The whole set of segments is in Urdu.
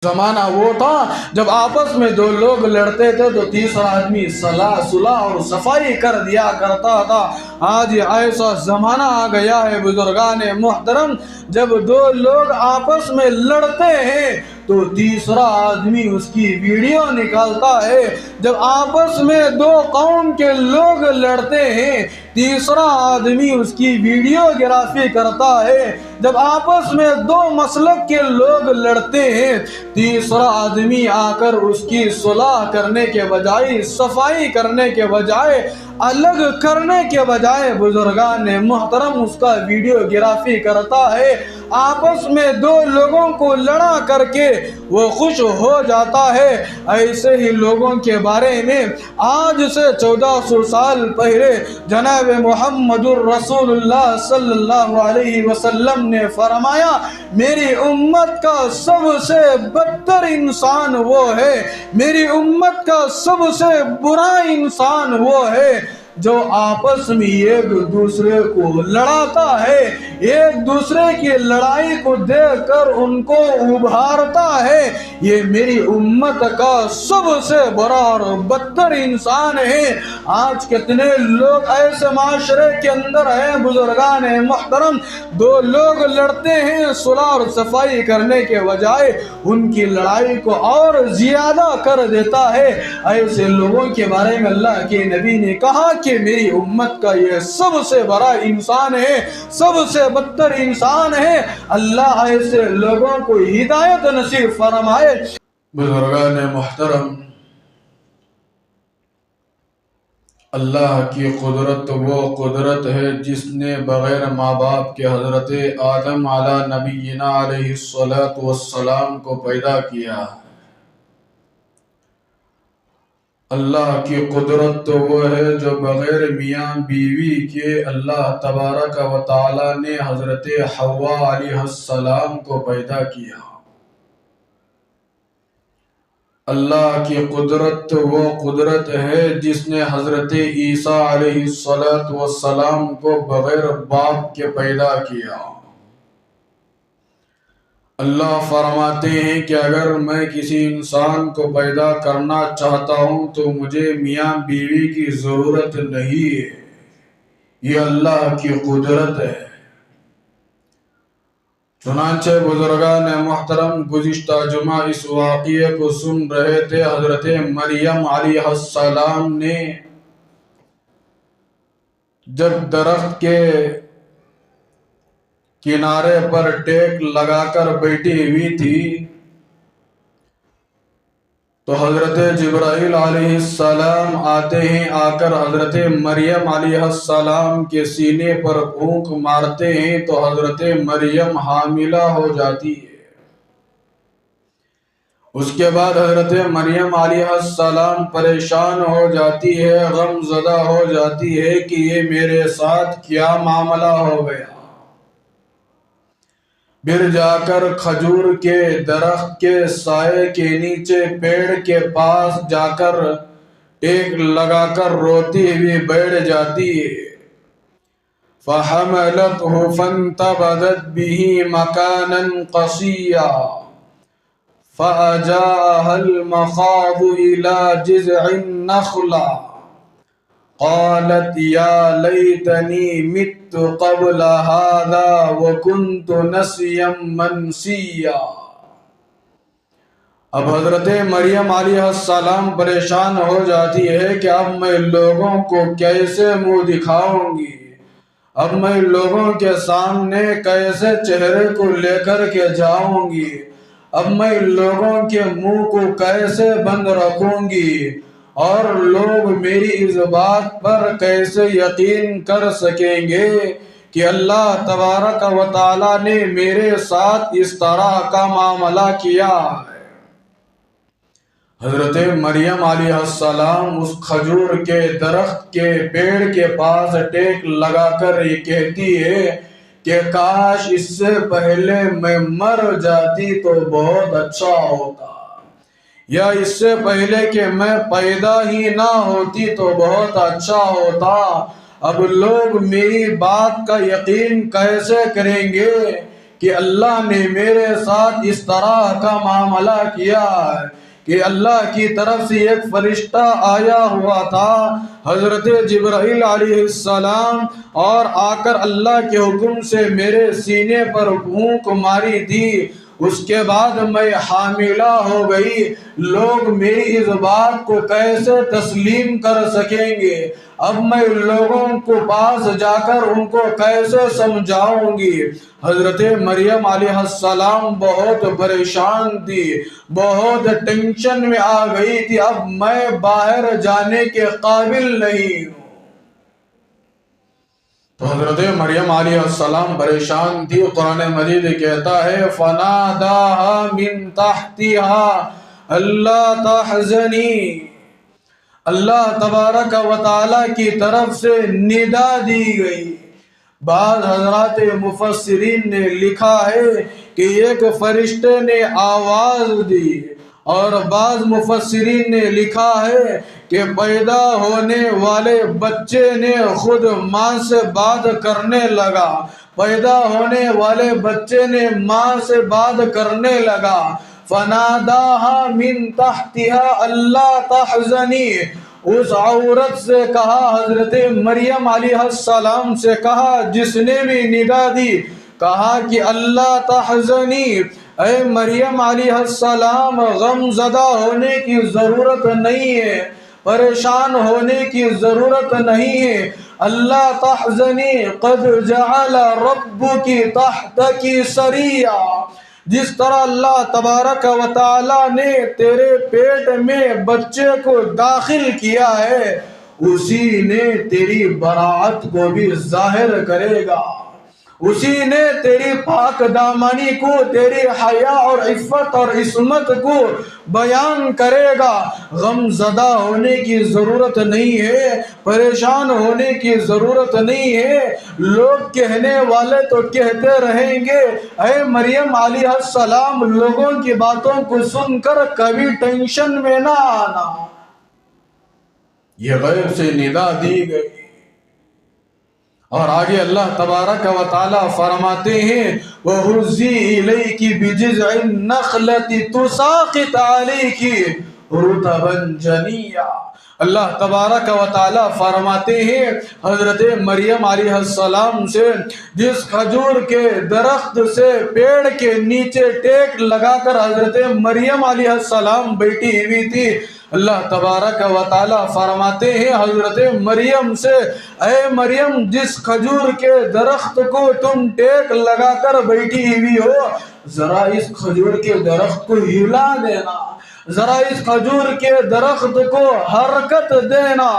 زمانہ وہ تھا جب آپس میں دو لوگ لڑتے تھے تو تیسرا آدمی صلح اور صفائی کر دیا کرتا تھا۔ آج ایسا زمانہ آ گیا ہے بزرگان محترم، جب دو لوگ آپس میں لڑتے ہیں تو تیسرا آدمی اس کی ویڈیو نکالتا ہے۔ جب آپس میں دو قوم کے لوگ لڑتے ہیں تیسرا آدمی اس کی ویڈیو گرافی کرتا ہے۔ جب آپس میں دو مسلک کے لوگ لڑتے ہیں تیسرا آدمی آ کر اس کی صلح کرنے کے بجائے، صفائی کرنے کے بجائے، الگ کرنے کے بجائے بزرگان محترم اس کا ویڈیو گرافی کرتا ہے۔ آپس میں دو لوگوں کو لڑا کر کے وہ خوش ہو جاتا ہے۔ ایسے ہی لوگوں کے بارے میں آج سے 1400 سال پہلے جناب محمد الرسول اللہ صلی اللہ علیہ وسلم نے فرمایا، میری امت کا سب سے بدتر انسان وہ ہے، میری امت کا سب سے برا انسان وہ ہے جو آپس میں ایک دوسرے کو لڑاتا ہے، ایک دوسرے کی لڑائی کو دیکھ کر ان کو ابھارتا ہے۔ یہ میری امت کا سب سے بڑا اور بدتر انسان ہے۔ آج کتنے لوگ ایسے معاشرے کے اندر ہیں بزرگان محترم، دو لوگ لڑتے ہیں صلح اور صفائی کرنے کے بجائے ان کی لڑائی کو اور زیادہ کر دیتا ہے۔ ایسے لوگوں کے بارے میں اللہ کے نبی نے کہا کہ میری امت کا یہ سب سے بڑا انسان ہے، سب سے بدتر انسان ہے۔ اللہ ایسے لوگوں کو ہدایت نصیب فرمائے۔ بزرگان محترم، اللہ کی قدرت وہ قدرت ہے جس نے بغیر ماں باپ کے حضرت آدم علی نبینا علیہ السلام کو پیدا کیا ہے۔ اللہ کی قدرت تو وہ ہے جو بغیر میاں بیوی کے اللہ تبارک و تعالی نے حضرت حوا علیہ السلام کو پیدا کیا۔ اللہ کی قدرت تو وہ قدرت ہے جس نے حضرت عیسیٰ علیہ السلام کو بغیر باپ کے پیدا کیا۔ اللہ فرماتے ہیں کہ اگر میں کسی انسان کو پیدا کرنا چاہتا ہوں تو مجھے میاں بیوی کی ضرورت نہیں ہے، یہ اللہ کی قدرت ہے۔ چنانچہ بزرگان محترم گزشتہ جمعہ اس واقعے کو سن رہے تھے۔ حضرت مریم علیہ السلام نے جب درخت کے کنارے پر ٹیک لگا کر بیٹھی ہوئی تھی تو حضرت جبرائیل علیہ السلام آتے ہیں، آ کر حضرت مریم علیہ السلام کے سینے پر پھونک مارتے ہیں تو حضرت مریم حاملہ ہو جاتی ہے۔ اس کے بعد حضرت مریم علیہ السلام پریشان ہو جاتی ہے، غم زدہ ہو جاتی ہے کہ یہ میرے ساتھ کیا معاملہ ہو گیا۔ پھر جا کر کھجور کے درخت کے سائے کے نیچے پیڑ کے پاس جا کر ٹیک لگا کر روتی ہوئی بیٹھ جاتی ہے۔ فَحَمَلَتْهُ فَانْتَبَذَتْ بِهِ مَكَانًا قَصِيًّا فَأَجَاءَهَا الْمَخَاضُ إِلَى جِذْعِ النَّخْلَةِ قالت یا لیتنی مت قبل هذا وکنت نسیا منسیا۔ اب حضرت مریم علیہ السلام پریشان ہو جاتی ہے کہ اب میں لوگوں کو کیسے منہ دکھاؤں گی، اب میں لوگوں کے سامنے کیسے چہرے کو لے کر کے جاؤں گی، اب میں لوگوں کے منہ کو کیسے بند رکھوں گی، اور لوگ میری اس بات پر کیسے یقین کر سکیں گے کہ اللہ تبارک و تعالی نے میرے ساتھ اس طرح کا معاملہ کیا ہے۔ حضرت مریم علیہ السلام اس کھجور کے درخت کے پیڑ کے پاس ٹیک لگا کر یہ کہتی ہے کہ کاش اس سے پہلے میں مر جاتی تو بہت اچھا ہوتا، یا اس سے پہلے کہ میں پیدا ہی نہ ہوتی تو بہت اچھا ہوتا۔ اب لوگ میری بات کا یقین کیسے کریں گے کہ اللہ نے میرے ساتھ اس طرح کا معاملہ کیا ہے کہ اللہ کی طرف سے ایک فرشتہ آیا ہوا تھا حضرت جبرائیل علیہ السلام، اور آ کر اللہ کے حکم سے میرے سینے پر پھونک ماری تھی۔ اس کے بعد میں حاملہ ہو گئی۔ لوگ میری اس بات کو کیسے تسلیم کر سکیں گے؟ اب میں لوگوں کو پاس جا کر ان کو کیسے سمجھاؤں گی؟ حضرت مریم علیہ السلام بہت پریشان تھی، بہت ٹینشن میں آ گئی تھی۔ اب میں باہر جانے کے قابل نہیں ہوں۔ تو حضرت مریم علیہ السلام پریشان تھی۔ قرآن مجید کہتا ہے فَنَادَاهَا مِن تَحْتِهَا أَلَّا تَحْزَنِي، اللہ تبارک و تعالیٰ کی طرف سے ندا دی گئی۔ بعض حضرات مفسرین نے لکھا ہے کہ ایک فرشتے نے آواز دی، اور بعض مفسرین نے لکھا ہے کہ پیدا ہونے والے بچے نے خود ماں سے بات کرنے لگا، پیدا ہونے والے بچے نے ماں سے بات کرنے لگا۔ فَنَادَاهَا مِن تَحْتِهَا أَلَّا تَحْزَنِي، اس عورت سے کہا، حضرت مریم علیہ السلام سے کہا جس نے بھی ندا دی، کہا کہ اللہ تحزنی، اے مریم علیہ السلام غم زدہ ہونے کی ضرورت نہیں ہے، پریشان ہونے کی ضرورت نہیں ہے۔ اللہ تحزنی قد جعل ربک تحتک سریا، جس طرح اللہ تبارک و تعالی نے تیرے پیٹ میں بچے کو داخل کیا ہے، اسی نے تیری براعت کو بھی ظاہر کرے گا، اسی نے تیری پاک دامانی کو، تیری حیا اور عفت اور عصمت کو بیان کرے گا۔ غم زدہ ہونے کی ضرورت نہیں ہے، پریشان ہونے کی ضرورت نہیں ہے۔ لوگ کہنے والے تو کہتے رہیں گے، اے مریم علیہ السلام لوگوں کی باتوں کو سن کر کبھی ٹینشن میں نہ آنا۔ یہ غیب سے ندا دی گئی، اور آگے اللہ تبارک و تعالی فرماتے ہیں وَهُزِّي إِلَيْكِ بِجِذْعِ النَّخْلَةِ تُسَاقِطْ عَلَيْكِ رُطَبًا جَنِيًّا۔ اللہ تبارک و تعالی فرماتے ہیں حضرت مریم علیہ السلام سے، جس کھجور کے درخت سے پیڑ کے نیچے ٹیک لگا کر حضرت مریم علیہ السلام بیٹھی ہوئی تھی، اللہ تبارک و تعالی فرماتے ہیں حضرت مریم سے، اے مریم جس کھجور کے درخت کو تم ٹیک لگا کر بیٹھی ہوئی ہو، ذرا اس کھجور کے درخت کو ہلا دینا، ذرا اس کھجور کے درخت کو حرکت دینا۔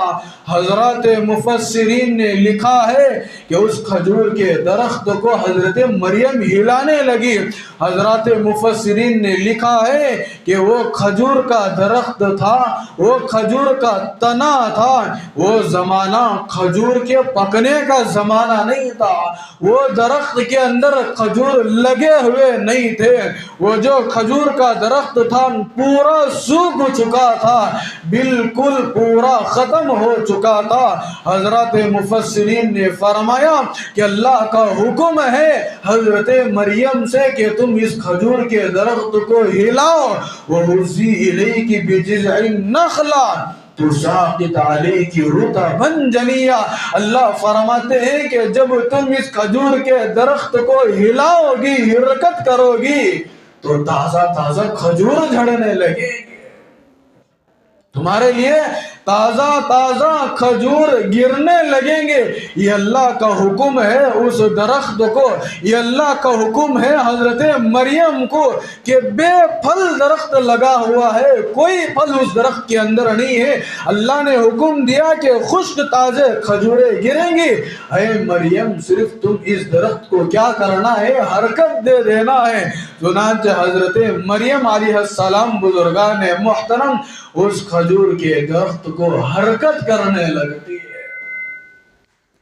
حضرات مفسرین نے لکھا ہے کہ اس کھجور کے درخت کو حضرت مریم ہلانے لگی۔ حضرات مفسرین نے لکھا ہے کہ وہ کھجور کا درخت تھا، وہ کھجور کا تنا تھا، وہ زمانہ کھجور کے پکنے کا زمانہ نہیں تھا، وہ درخت کے اندر کھجور لگے ہوئے نہیں تھے، وہ جو کھجور کا درخت تھا پورا سوکھ چکا تھا، بالکل پورا ختم ہو چکا تھا۔ حضرات مفسرین نے فرمایا کہ اللہ کا حکم ہے حضرت مریم سے کہ تم اس کھجور کے درخت کو ہلاؤ، وَهُزِّي إِلَيْكِ بِجِذْعِ النَّخْلَةِ تُسَاقِطْ عَلَيْكِ رُطَبًا جَنِيًّا۔ اللہ فرماتے ہیں کہ جب تم اس کھجور کے درخت کو ہلاؤ گی، حرکت کرو گی، تو تازہ تازہ کھجور جھڑنے لگے گی، تمہارے لیے تازہ تازہ کھجور گرنے لگیں گے۔ یہ اللہ کا حکم ہے اس درخت کو، یہ اللہ کا حکم ہے حضرت مریم کو کہ بے پھل درخت لگا ہوا ہے، کوئی پھل اس درخت کے اندر نہیں ہے، اللہ نے حکم دیا کہ خشک تازے کھجوریں گریں گی، اے مریم صرف تم اس درخت کو کیا کرنا ہے، حرکت دے دینا ہے۔ چنانچہ حضرت مریم علیہ السلام بزرگان محترم اس کھجور کے درخت کو حرکت کرنے لگتی ہے۔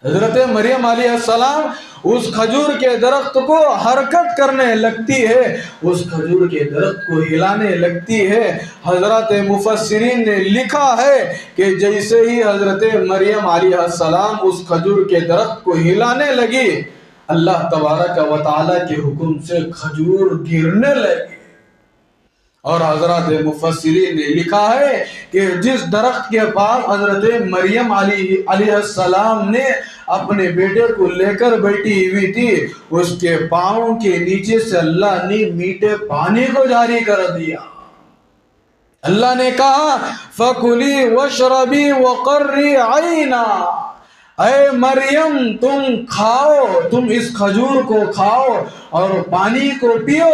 حضرت مریم علیہ السلام اس کھجور کے درخت کو حرکت کرنے لگتی ہے، اس کھجور کے درخت کو ہلانے لگتی ہے۔ حضرات مفسرین نے لکھا ہے کہ جیسے ہی حضرت مریم علیہ السلام اس کھجور کے درخت کو ہلانے لگی، اللہ تبارک و تعالیٰ کے حکم سے کھجور گرنے لگے۔ اور حضرات مفسرین نے لکھا ہے کہ جس درخت کے پاس حضرت مریم علیہ السلام نے اپنے بیٹے کو لے کر بیٹھی ہوئی تھی، اس کے پاؤں کے نیچے سے اللہ نے میٹھے پانی کو جاری کر دیا۔ اللہ نے کہا فَكُلِي وَاشْرَبِي وَقَرِّي عَيْنًا، اے مریم تم کھاؤ، تم اس کھجور کو کھاؤ اور پانی کو پیو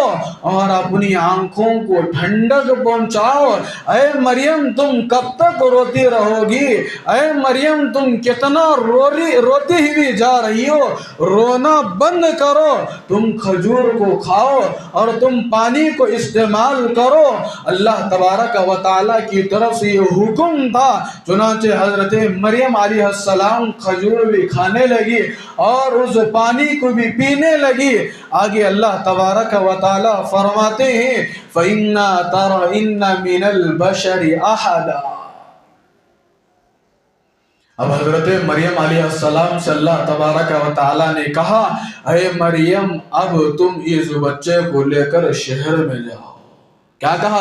اور اپنی آنکھوں کو ٹھنڈک پہنچاؤ۔ اے مریم تم کب تک روتی رہو گی؟ اے مریم تم کتنا روتی ہوئی جا رہی ہو؟ رونا بند کرو، تم کھجور کو کھاؤ اور تم پانی کو استعمال کرو۔ اللہ تبارک و تعالیٰ کی طرف سے یہ حکم تھا، چنانچہ حضرت مریم علیہ السلام کھجور بھی کھانے لگی اور اس پانی کو بھی پینے لگی۔ آگے اللہ تبارک و تعالیٰ فرماتے ہیں فَإِنَّا تَرَئِنَّ مِنَ الْبَشَرِ أَحَدًا۔ اب حضرت مریم علیہ السلام سے اللہ تبارک و تعالیٰ نے کہا اے مریم اب تم اس بچے کو لے کر شہر میں جاؤ۔ کیا کہا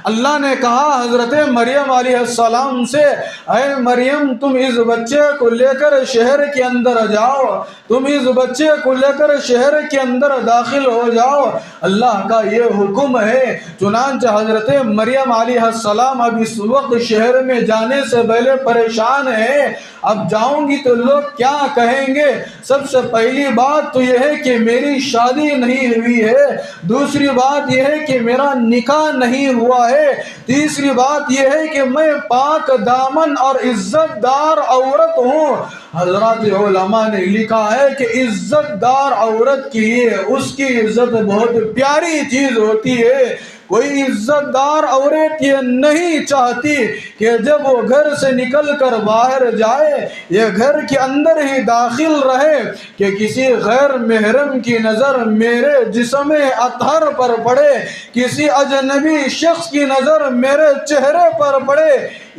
اللہ نے کہا حضرت مریم علیہ السلام سے اے مریم تم اس بچے کو لے کر شہر کے اندر جاؤ، تم اس بچے کو لے کر شہر کے اندر داخل ہو جاؤ، اللہ کا یہ حکم ہے۔ چنانچہ حضرت مریم علیہ السلام اب اس وقت شہر میں جانے سے پہلے پریشان ہے، اب جاؤں گی تو لوگ کیا کہیں گے؟ سب سے پہلی بات تو یہ ہے کہ میری شادی نہیں ہوئی ہے، دوسری بات یہ ہے کہ میرا نکاح نہیں ہوا ہے، تیسری بات یہ ہے کہ میں پاک دامن اور عزت دار عورت ہوں۔ حضرات علماء نے لکھا ہے کہ عزت دار عورت کے لیے اس کی عزت بہت پیاری چیز ہوتی ہے۔ کوئی عزت دار عورت یہ نہیں چاہتی کہ جب وہ گھر سے نکل کر باہر جائے یا گھر کے اندر ہی داخل رہے کہ کسی غیر محرم کی نظر میرے جسم اطہر پر پڑے، کسی اجنبی شخص کی نظر میرے چہرے پر پڑے۔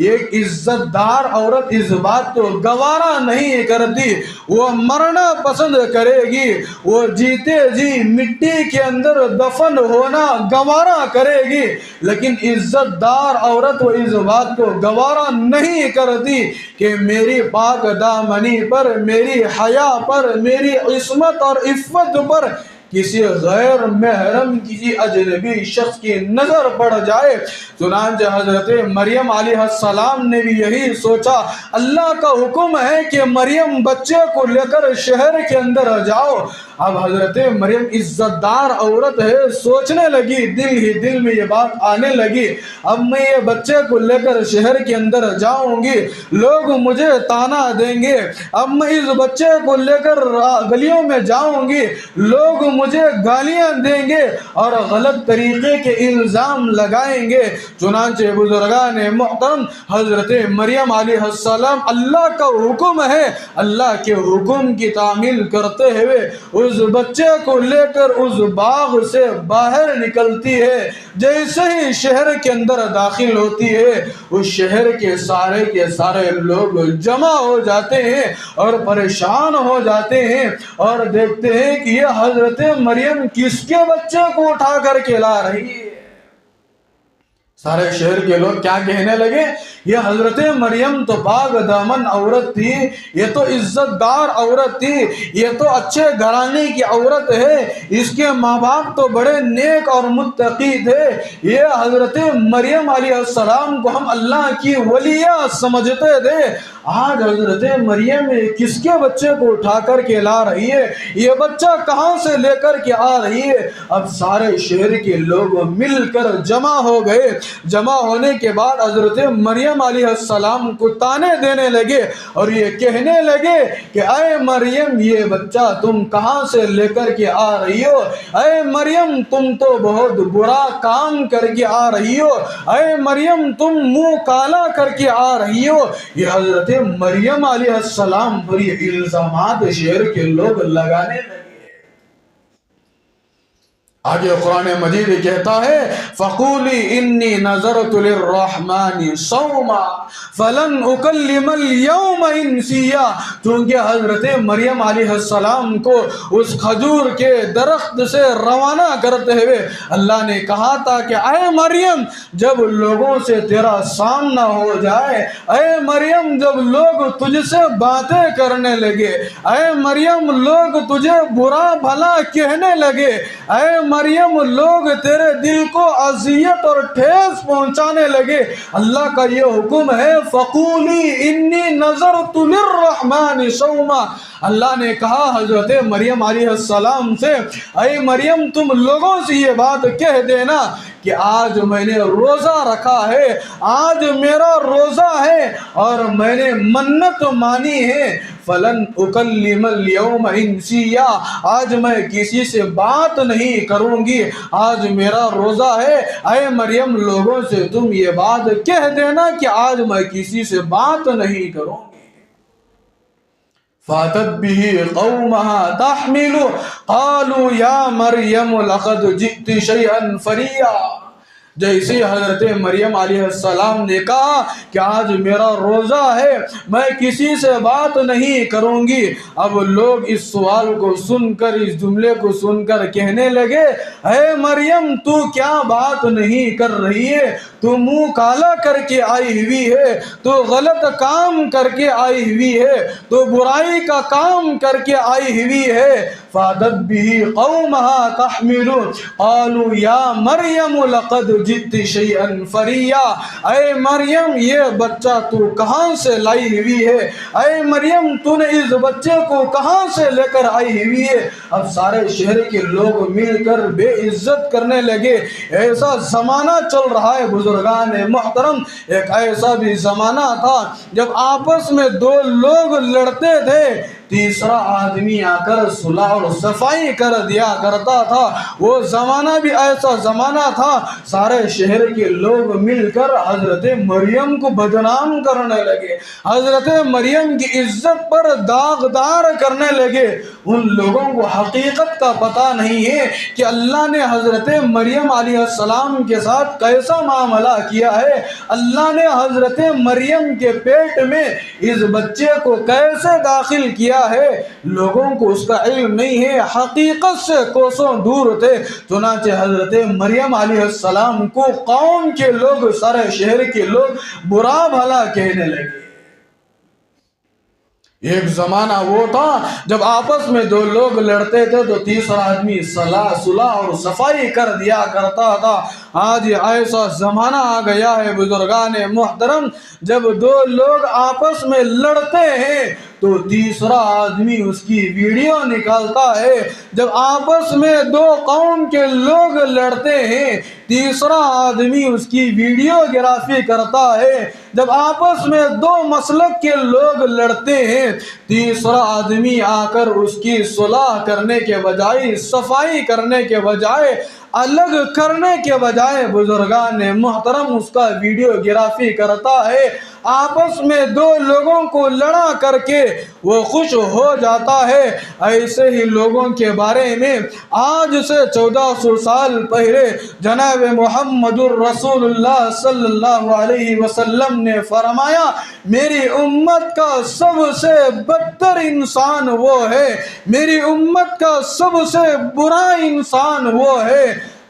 ایک عزت دار عورت اس بات کو گوارا نہیں کرتی، وہ مرنا پسند کرے گی، وہ جیتے جی مٹی کے اندر دفن ہونا گوارا کرے گی، لیکن عزت دار عورت وہ اس بات کو گوارا نہیں کرتی کہ میری پاک دامنی پر، میری حیا پر، میری عصمت اور عفت پر کسی غیر محرم کسی اجنبی شخص کی نظر پڑ جائے۔ چنانچہ حضرت مریم علیہ السلام نے بھی یہی سوچا، اللہ کا حکم ہے کہ مریم بچے کو لے کر شہر کے اندر جاؤ۔ اب حضرت مریم عزت دار عورت ہے، سوچنے لگی، دل ہی دل میں یہ بات آنے لگی اب میں یہ بچے کو لے کر شہر کے اندر جاؤں گی، لوگ مجھے تانا دیں گے، اب میں اس بچے کو لے کر گلیوں میں جاؤں گی، لوگ مجھے گالیاں دیں گے اور غلط طریقے کے الزام لگائیں گے۔ چنانچہ بزرگان محترم حضرت مریم علیہ السلام اللہ کا حکم ہے، اللہ کے حکم کی تعمیل کرتے ہوئے اس بچے کو لے کر اس باغ سے باہر نکلتی ہے۔ جیسے ہی شہر کے اندر داخل ہوتی ہے اس شہر کے سارے لوگ جمع ہو جاتے ہیں اور پریشان ہو جاتے ہیں اور دیکھتے ہیں کہ یہ حضرت مریم کس کے بچے کو اٹھا کر کے لا رہی ہے۔ سارے شہر کے لوگ کیا کہنے لگے، یہ حضرت مریم تو پاک دامن عورت تھی، یہ تو عزت دار عورت تھی، یہ تو اچھے گھرانے کی عورت ہے، اس کے ماں باپ تو بڑے نیک اور متقی تھے، یہ حضرت مریم علیہ السلام کو ہم اللہ کی ولیہ سمجھتے تھے، آج حضرت مریم کس کے بچے کو اٹھا کر کے لا رہی ہے، یہ بچہ کہاں سے لے کر کے آ رہی ہے۔ اب سارے شہر کے لوگ مل کر جمع ہو گئے، جمع ہونے کے بعد حضرت مریم علیہ السلام کو تانے دینے لگے اور یہ کہنے لگے کہ اے مریم یہ بچہ تم کہاں سے لے کر کے آ رہی ہو، اے مریم تم تو بہت برا کام کر کے آ رہی ہو، اے مریم تم منہ کالا کر کے آ رہی ہو۔ یہ حضرت مریم علیہ السلام پر یہ الزامات شہر کے لوگ لگانے لگے۔ آگے قرآن مجید کہتا ہے فَقُولِي إِنِّي نَذَرْتُ لِلرَّحْمَنِ صَوْمًا فَلَنْ أُكَلِّمَ الْيَوْمَ إِنْسِيًّا۔ چونکہ حضرت مریم علیہ السلام کو اس کھجور کے درخت سے روانہ کرتے ہوئے اللہ نے کہا تھا کہ اے مریم جب لوگوں سے تیرا سامنا ہو جائے، اے مریم جب لوگ تجھ سے باتیں کرنے لگے، اے مریم لوگ تجھے برا بھلا کہنے لگے، اے مریم لوگ تیرے دل کو اذیت اور ٹھیس پہنچانے لگے، اللہ کا یہ حکم ہے فَقُولِي إِنِّي نَذَرْتُ لِلرَّحْمَنِ صَوْمًا۔ اللہ نے کہا حضرت مریم علیہ السلام سے اے مریم تم لوگوں سے یہ بات کہہ دینا کہ آج میں نے روزہ رکھا ہے، آج میرا روزہ ہے اور میں نے منت مانی ہے، فَلَنْ أُكَلِّمَ الْيَوْمَ إِنْسِيًّا، آج میں کسی سے بات نہیں کروں گی، آج میرا روزہ ہے۔ اے مریم لوگوں سے تم یہ بات کہہ دینا کہ آج میں کسی سے بات نہیں کروں گی۔ فَأَتَتْ بِهِ قَوْمَهَا تَحْمِلُهُ قَالُوا يَا مَرْيَمُ لَقَدْ جِئْتِ شَيْئًا فَرِيًّا۔ جیسے حضرت مریم علیہ السلام نے کہا کہ آج میرا روزہ ہے، میں کسی سے بات نہیں کروں گی، اب لوگ اس سوال کو سن کر، اس جملے کو سن کر کہنے لگے اے مریم تو کیا بات نہیں کر رہی ہے، تو منہ کالا کر کے آئی ہوئی ہے، تو غلط کام کر کے آئی ہوئی ہے، تو برائی کا کام کر کے آئی ہوئی ہے۔ فَأَتَتْ بِهِ قَوْمَهَا تَحْمِلُهُ قَالُوا يَا مَرْيَمُ لَقَدْ جِئْتِ شَيْئًا فَرِيًّا۔ اے مریم یہ بچہ تو کہاں سے لائی ہوئی ہے، اے مریم تو نے اس بچے کو کہاں سے لے کر آئی ہوئی ہے۔ اب سارے شہر کے لوگ مل کر بے عزت کرنے لگے۔ ایسا زمانہ چل رہا ہے بزرگان محترم، ایک ایسا بھی زمانہ تھا جب آپس میں دو لوگ لڑتے تھے، تیسرا آدمی آ کر صلح اور صفائی کر دیا کرتا تھا۔ وہ زمانہ بھی ایسا زمانہ تھا، سارے شہر کے لوگ مل کر حضرت مریم کو بدنام کرنے لگے، حضرت مریم کی عزت پر داغدار کرنے لگے۔ ان لوگوں کو حقیقت کا پتہ نہیں ہے کہ اللہ نے حضرت مریم علیہ السلام کے ساتھ کیسا معاملہ کیا ہے، اللہ نے حضرت مریم کے پیٹ میں اس بچے کو کیسے داخل کیا ہے، لوگوں کو اس کا علم نہیں ہے، حقیقت سے کوسوں دور تھے۔ چنانچہ حضرت مریم علیہ السلام کو قوم کے لوگ، سارے شہر کے لوگ برا بھلا کہنے لگے۔ ایک زمانہ وہ تھا جب آپس میں دو لوگ لڑتے تھے تو تیسرا آدمی صلح اور صفائی کر دیا کرتا تھا۔ آج ایسا زمانہ آ گیا ہے بزرگان محترم، جب دو لوگ آپس میں لڑتے ہیں تو تیسرا آدمی اس کی ویڈیو نکالتا ہے۔ جب آپس میں دو قوم کے لوگ لڑتے ہیں تیسرا آدمی اس کی ویڈیو گرافی کرتا ہے۔ جب آپس میں دو مسلک کے لوگ لڑتے ہیں تیسرا آدمی آ کر اس کی صلح کرنے کے بجائے، صفائی کرنے کے بجائے، الگ کرنے کے بجائے بزرگان محترم اس کا ویڈیو گرافی کرتا ہے۔ آپس میں دو لوگوں کو لڑا کر کے وہ خوش ہو جاتا ہے۔ ایسے ہی لوگوں کے بارے میں آج سے 1400 سال پہلے جناب محمد الرسول اللہ صلی اللہ علیہ وسلم نے فرمایا میری امت کا سب سے بدتر انسان وہ ہے، میری امت کا سب سے برا انسان وہ ہے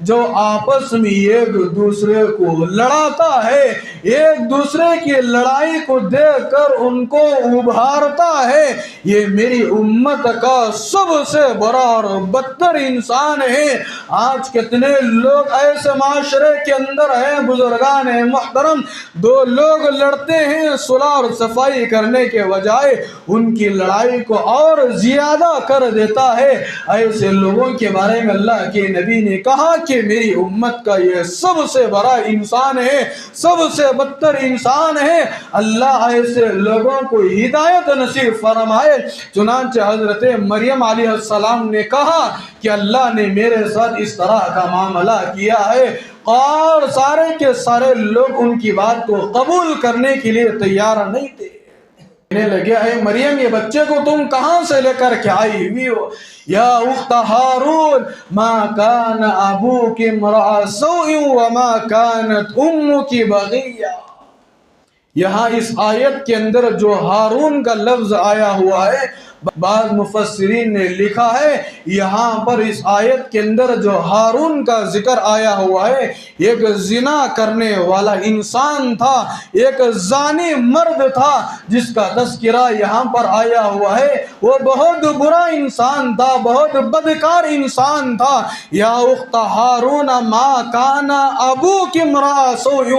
جو آپس میں ایک دوسرے کو لڑاتا ہے، ایک دوسرے کی لڑائی کو دیکھ کر ان کو ابھارتا ہے۔ یہ میری امت کا سب سے بڑا اور بدتر انسان ہے۔ آج کتنے لوگ ایسے معاشرے کے اندر ہیں بزرگان محترم، دو لوگ لڑتے ہیں، صلح اور صفائی کرنے کے بجائے ان کی لڑائی کو اور زیادہ کر دیتا ہے۔ ایسے لوگوں کے بارے میں اللہ کے نبی نے کہا کہ میری امت کا یہ سب سے بڑا انسان ہے، سب سے بدتر انسان ہے۔ اللہ ایسے لوگوں کو ہدایت نصیب فرمائے۔ چنانچہ حضرت مریم علیہ السلام نے کہا کہ اللہ نے میرے ساتھ اس طرح کا معاملہ کیا ہے، اور سارے کے سارے لوگ ان کی بات کو قبول کرنے کے لیے تیار نہیں تھے۔ کہنے لگے اے مریم یہ بچے کو تم کہاں سے لے کر کے آئی ہوئی ہو؟ یا اخت ہارون ما کان ابوک امرأ سوء وما کانت امک بغیہ۔ یہاں اس آیت کے اندر جو ہارون کا لفظ آیا ہوا ہے، بعض مفسرین نے لکھا ہے یہاں پر اس آیت کے اندر جو ہارون کا ذکر آیا ہوا ہے ایک زنا کرنے والا انسان تھا، ایک زانی مرد تھا جس کا تذکرہ یہاں پر آیا ہوا ہے۔ وہ بہت برا انسان تھا، بہت بدکار انسان تھا۔ یا اخت ہارون ما کان ابوک امرأ سوء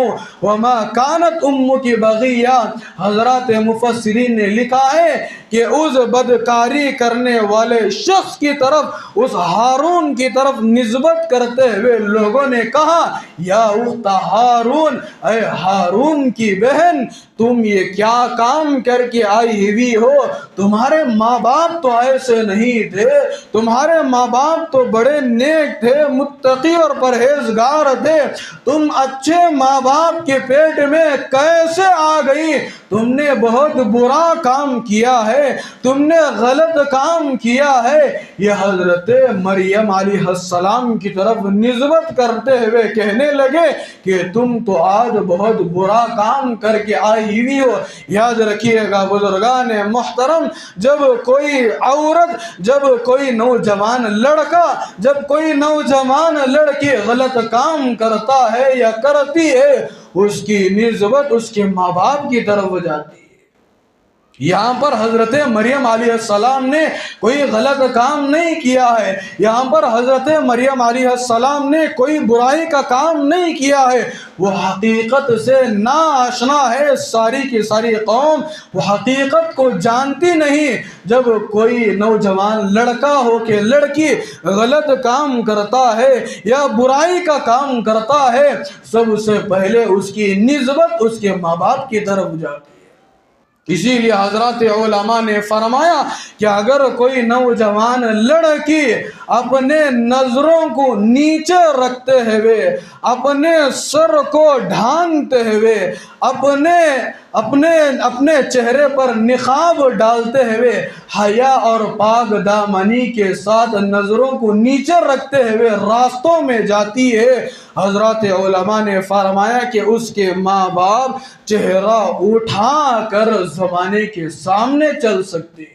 وما کانت امک بغیہ۔ حضرات مفسرین نے لکھا ہے کہ اس بدکاری کرنے والے شخص کی طرف، اس ہارون کی طرف نسبت کرتے ہوئے لوگوں نے کہا یا اخت ہارون، اے ہارون کی بہن تم یہ کیا کام کر کے آئی ہوئی ہو؟ تمہارے ماں باپ تو ایسے نہیں تھے، تمہارے ماں باپ تو بڑے نیک تھے، متقی اور پرہیزگار تھے، تم اچھے ماں باپ کے پیٹ میں کیسے آ گئی؟ تم نے بہت برا کام کیا ہے، تم نے غلط کام کیا ہے۔ یہ حضرت مریم علیہ السلام کی طرف نسبت کرتے ہوئے کہنے لگے کہ تم تو آج بہت برا کام کر کے آئی ہوئی ہو۔ یاد رکھیے گا بزرگان محترم، جب کوئی عورت، جب کوئی نوجوان لڑکا، جب کوئی نوجوان لڑکی غلط کام کرتا ہے یا کرتی ہے، اس کی نسبت اس کے ماں باپ کی طرف ہو جاتی ہے۔ یہاں پر حضرت مریم علیہ السلام نے کوئی غلط کام نہیں کیا ہے، یہاں پر حضرت مریم علیہ السلام نے کوئی برائی کا کام نہیں کیا ہے۔ وہ حقیقت سے ناآشنا ہے، ساری کی ساری قوم وہ حقیقت کو جانتی نہیں۔ جب کوئی نوجوان لڑکا ہو کہ لڑکی غلط کام کرتا ہے یا برائی کا کام کرتا ہے، سب سے پہلے اس کی نسبت اس کے ماں باپ کی طرف جاتی ہے۔ اسی لیے حضرات علماء نے فرمایا کہ اگر کوئی نوجوان لڑکی اپنے نظروں کو نیچے رکھتے ہوئے، اپنے سر کو ڈھانتے ہوئے، اپنے چہرے پر نقاب ڈالتے ہوئے، حیا اور پاک دامنی کے ساتھ نظروں کو نیچے رکھتے ہوئے راستوں میں جاتی ہے، حضرات علماء نے فرمایا کہ اس کے ماں باپ چہرہ اٹھا کر زمانے کے سامنے چل سکتے ہیں۔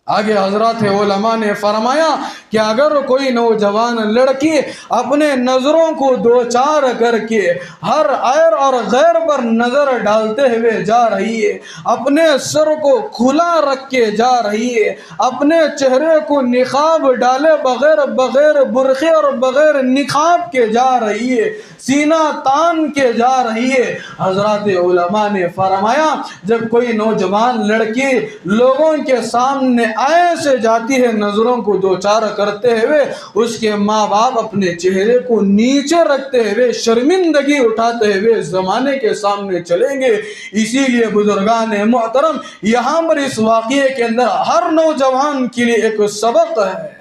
آگے حضرات علماء نے فرمایا کہ اگر کوئی نوجوان لڑکی اپنے نظروں کو دو چار کر کے ہر عیر اور غیر پر نظر ڈالتے ہوئے جا رہی ہے، اپنے سر کو کھلا رکھ کے جا رہی ہے، اپنے چہرے کو نقاب ڈالے بغیر برقعے اور بغیر نقاب کے جا رہی ہے، سینہ تان کے جا رہی ہے، حضرات علماء نے فرمایا جب کوئی نوجوان لڑکی لوگوں کے سامنے ایسے جاتی ہے نظروں کو دو چار کرتے ہوئے، اس کے ماں باپ اپنے چہرے کو نیچے رکھتے ہوئے شرمندگی اٹھاتے ہوئے زمانے کے سامنے چلیں گے۔ اسی لیے بزرگان محترم یہاں پر اس واقعے کے اندر ہر نوجوان کے لیے ایک سبق ہے،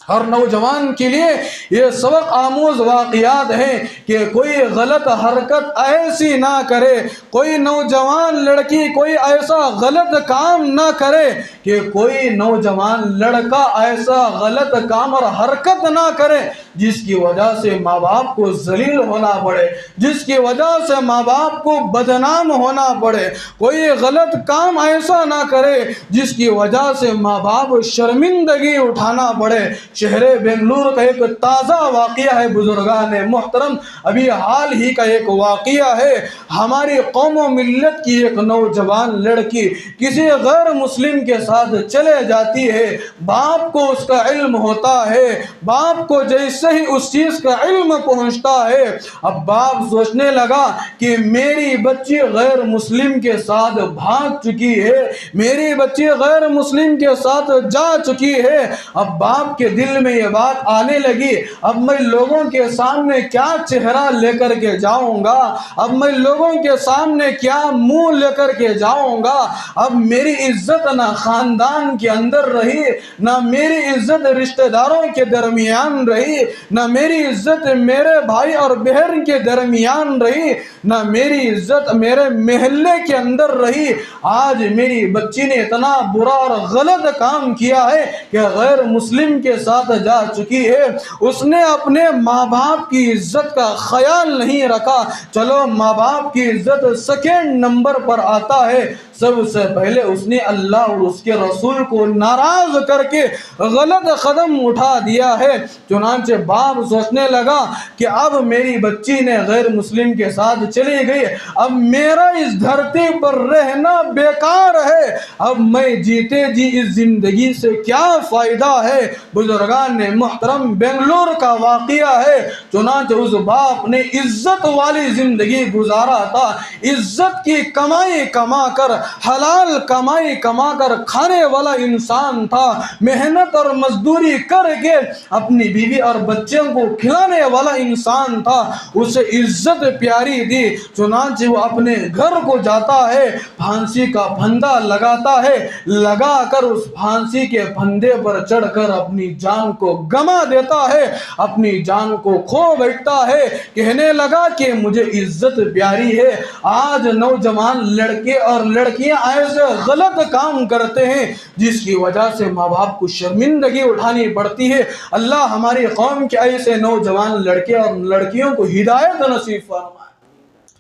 ہر نوجوان کے لیے یہ سبق آموز واقعات ہیں کہ کوئی غلط حرکت ایسی نہ کرے، کوئی نوجوان لڑکی کوئی ایسا غلط کام نہ کرے، کہ کوئی نوجوان لڑکا ایسا غلط کام اور حرکت نہ کرے جس کی وجہ سے ماں باپ کو ذلیل ہونا پڑے، جس کی وجہ سے ماں باپ کو بدنام ہونا پڑے، کوئی غلط کام ایسا نہ کرے جس کی وجہ سے ماں باپ شرمندگی اٹھانا پڑے۔ شہر بنگلور کا ایک تازہ واقعہ ہے بزرگان محترم، ابھی حال ہی کا ایک واقعہ ہے۔ ہماری قوم و ملت کی ایک نوجوان لڑکی کسی غیر مسلم کے ساتھ چلے جاتی ہے، باپ کو اس کا علم ہوتا ہے، باپ کو جیسے ہی اس چیز کا علم پہنچتا ہے، اب باپ سوچنے لگا کہ میری بچی غیر مسلم کے ساتھ بھاگ چکی ہے، میری بچی غیر مسلم کے ساتھ جا چکی ہے۔ اب باپ کے دل میں یہ بات آنے لگی، اب میں لوگوں کے سامنے کیا چہرہ لے کر کے جاؤں گا، اب میں لوگوں لوگوں کے سامنے کیا منہ لے کر کے جاؤں گا؟ اب میری عزت نہ خاندان کے اندر رہی، نہ میری عزت رشتہ داروں کے درمیان رہی، نہ میری عزت میرے بھائی اور بہن کے درمیان رہی، نہ میری عزت میرے محلے کے اندر رہی۔ آج میری بچی نے اتنا برا اور غلط کام کیا ہے کہ غیر مسلم کے ساتھ جا چکی ہے۔ اس نے اپنے ماں باپ کی عزت کا خیال نہیں رکھا۔ چلو ماں باپ کی عزت سیکنڈ نمبر پر آتا ہے، سب سے پہلے اس نے اللہ اور اس کے رسول کو ناراض کر کے غلط قدم اٹھا دیا ہے۔ چنانچہ باپ سوچنے لگا کہ اب میری بچی نے غیر مسلم کے ساتھ چلی گئی، اب میرا اس دھرتی پر رہنا بیکار ہے، اب میں جیتے جی اس زندگی سے کیا فائدہ ہے۔ بزرگان محترم بنگلور کا واقعہ ہے۔ چنانچہ اس باپ نے عزت والی زندگی گزارا تھا، عزت کی کمائی کما کر، حلال کمائی کما کر کھانے والا انسان تھا، محنت اور مزدوری کر کے اپنی بیوی اور بچوں کو کھلانے والا انسان تھا، اسے عزت پیاری دی۔ چنانچہ وہ اپنے گھر کو جاتا ہے، پھانسی کا پھندا لگاتا ہے، لگا کر اس پھانسی کے پھندے پر چڑھ کر اپنی جان کو گما دیتا ہے، اپنی جان کو کھو بیٹھتا ہے، کہنے لگا کہ مجھے عزت پیاری ہے۔ آج نوجوان لڑکے اور لڑکیاں ایسے غلط کام کرتے ہیں جس کی وجہ سے ماں باپ کو شرمندگی اٹھانی پڑتی ہے۔ اللہ ہماری قوم کے ایسے نوجوان لڑکے اور لڑکیوں کو ہدایت نصیب فرمائے۔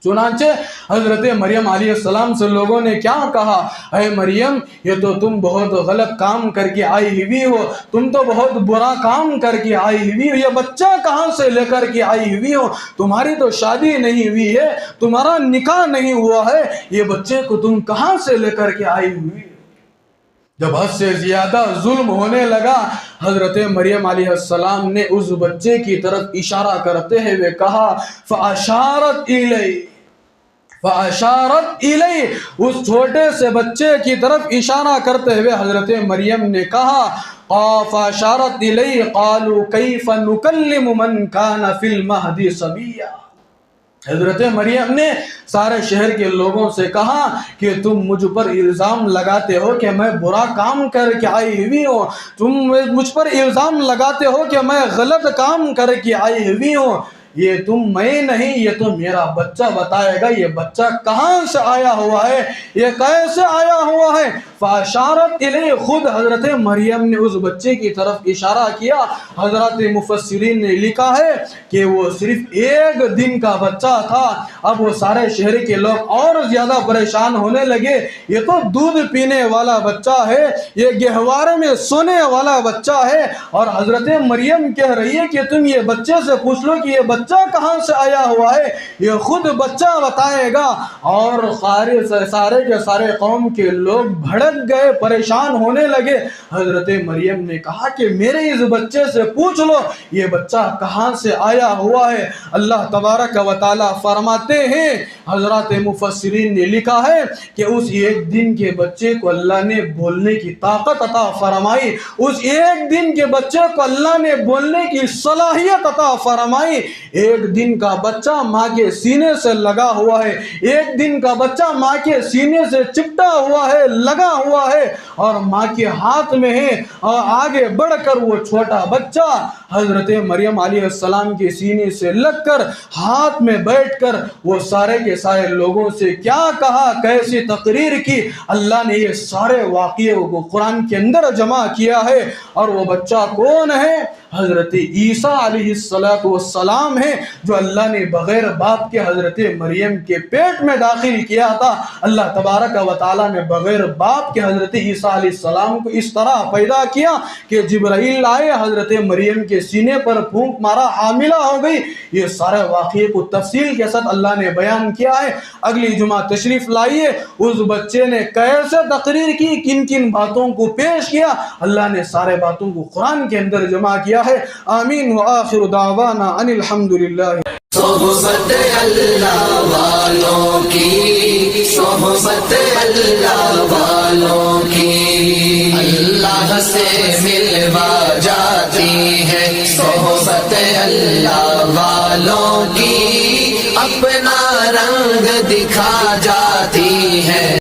چنانچہ حضرت مریم علیہ السلام سے لوگوں نے کیا کہا؟ اے مریم، یہ تو تم بہت غلط کام کر کے آئی ہوئی ہو، تم تو بہت برا کام کر کے آئی ہوئی ہو، یہ بچہ کہاں سے لے کر کے آئی ہوئی ہو؟ تمہاری تو شادی نہیں ہوئی ہے، تمہارا نکاح نہیں ہوا ہے، یہ بچے کو تم کہاں سے لے کر کے آئی ہوئی؟ جب حد سے زیادہ ظلم ہونے لگا، حضرت مریم علیہ السلام نے اس بچے کی طرف اشارہ کرتے ہوئے کہا فَأَشَارَتْ إِلَيْهِ، فَأَشَارَتْ إِلَيْهِ، اس چھوٹے سے بچے کی طرف اشارہ کرتے ہوئے حضرت مریم نے کہا فَأَشَارَتْ إِلَيْهِ قَالُوا كَيْفَ نُكَلِّمُ مَنْ كَانَ فِي الْمَهْدِ صَبِيًّا۔ حضرت مریم نے سارے شہر کے لوگوں سے کہا کہ تم مجھ پر الزام لگاتے ہو کہ میں برا کام کر کے آئی ہوئی ہوں، تم مجھ پر الزام لگاتے ہو کہ میں غلط کام کر کے آئی ہوئی ہوں، یہ تم میں نہیں، یہ تو میرا بچہ بتائے گا یہ بچہ کہاں سے آیا ہوا ہے، یہ کیسے آیا ہوا ہے۔ فاشارت الیہ، خود حضرت مریم نے اس بچے کی طرف اشارہ کیا۔ حضرات مفسرین نے لکھا ہے کہ وہ صرف ایک دن کا بچہ تھا۔ اب وہ سارے شہر کے لوگ اور زیادہ پریشان ہونے لگے، یہ تو دودھ پینے والا بچہ ہے، یہ گہوارے میں سونے والا بچہ ہے، اور حضرت مریم کہہ رہی ہے کہ تم یہ بچے سے پوچھ لو کہ یہ بچہ کہاں سے آیا ہوا ہے، یہ خود بچہ بتائے گا۔ اور سارے کے سارے قوم کے لوگ بھڑک گئے، پریشان ہونے لگے۔ حضرت مریم نے کہا کہ میرے اس بچے سے پوچھ لو یہ بچہ کہاں سے آیا ہوا ہے۔ اللہ تبارک و تعالی فرماتے ہیں، حضرات مفسرین نے لکھا ہے کہ اس ایک دن کے بچے کو اللہ نے بولنے کی طاقت عطا فرمائی، اس ایک دن کے بچے کو اللہ نے بولنے کی صلاحیت عطا فرمائی۔ ایک دن کا بچہ ماں کے سینے سے لگا ہوا ہے، ایک دن کا بچہ ماں کے سینے سے چپٹا ہوا ہے، لگا ہوا ہے، اور ماں کے ہاتھ میں ہے، اور آگے بڑھ کر وہ چھوٹا بچہ حضرت مریم علیہ السلام کے سینے سے لگ کر ہاتھ میں بیٹھ کر وہ سارے کے سارے لوگوں سے کیا کہا، کیسی تقریر کی۔ اللہ نے یہ سارے واقعے کو قرآن کے اندر جمع کیا ہے، اور وہ بچہ کون ہے؟ حضرت عیسیٰ علیہ السلام ہے، جو اللہ نے بغیر باپ کے حضرت مریم کے پیٹ میں داخل کیا تھا۔ اللہ تبارک و تعالیٰ نے بغیر باپ کے حضرت عیسیٰ علیہ السلام کو اس طرح پیدا کیا کہ جبرائیل آئے، حضرت مریم کے سینے پر پھونک مارا، حاملہ ہو گئی۔ یہ سارے واقعے کو تفصیل کے ساتھ اللہ نے بیان کیا ہے۔ اگلی جمعہ تشریف لائیے، اس بچے نے کیسے تقریر کی، کن کن باتوں کو پیش کیا، اللہ نے سارے باتوں کو قرآن کے اندر جمع کیا ہے۔ آمین وآخر دعوانا ان الحمدللہ۔ صحبت اللہ والوں کی، صحبت اللہ والوں کی، اللہ سے ملوا جاتی ہے۔ صحبت اللہ والوں کی اپنا رنگ دکھا جاتی ہے